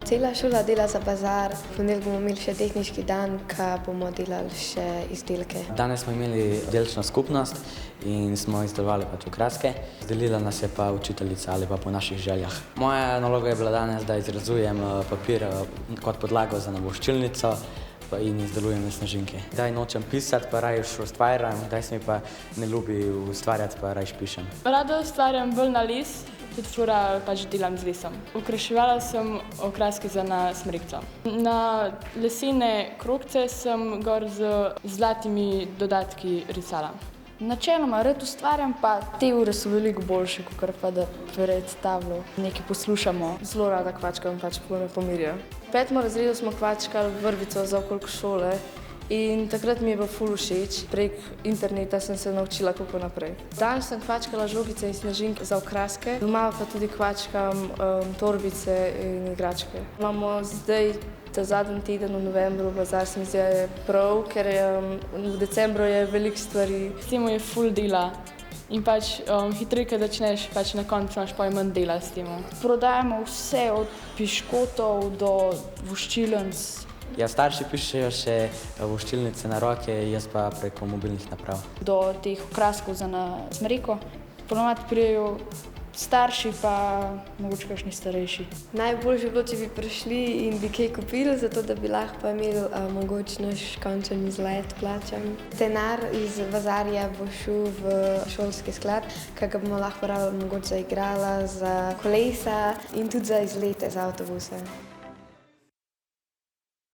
Cela šola dela za bazar. V ponedeljek bomo imeli še tehniški dan, ko bomo delali še izdelke. Danes smo imeli delčno skupnost in smo izdelovali okraske. Delila nas je pa učiteljica ali pa po naših željah. Moja naloga je bila danes, da izrezujem papir kot podlago za navoščilnico in izdelujem snežinke. Kdaj nočem pisati, pa raje ustvarjam, kdaj se mi pa ne ljubi ustvarjati, pa raje pišem. Rada ustvarjam bolj na lis, tudi fura pač delam z lisom. Okraševala sem okraske za na smrekco. Na lesene krogce sem gor z zlatimi dodatki risala. Načeloma rad ustvarjam, pa te ure so veliko boljše, kot pa da pred tablo nekaj poslušamo. Zelo rada kvačkam, pač me pomirijo. V 5. razredu smo kvačkali vrvico za okrog šole in takrat mi je bilo ful všeč. Prek interneta sem se naučila kako naprej. Danes sem kvačkala žogice in snežinke za okraske, doma pa tudi kvačkam torbice in igračke. Imamo zdaj ta zadnji teden v novembru bazar, se mi zdi, je prav, ker v decembru je veliko stvari. S tem je ful dela in pač hitreje, ko začneš, pač na koncu imaš pa manj dela s tem. Prodajamo vse od piškotov do voščilnic. Ja, starši pišejo še voščilnice na roke, jaz pa preko mobilnih naprav. Do teh okraskov za na smreko. Ponovadi pridejo starši, pa mogoče kakšni starejši. Najboljše bi bilo, če bi prišli in bi kaj kupili, zato da bi lahko pa imeli mogoče naš končen izlet plačan. Denar iz bazarja bo šel v šolski sklad, ki ga bomo lahko porabili mogoče za igrala, za kolesa in tudi za izlete z avtobuse.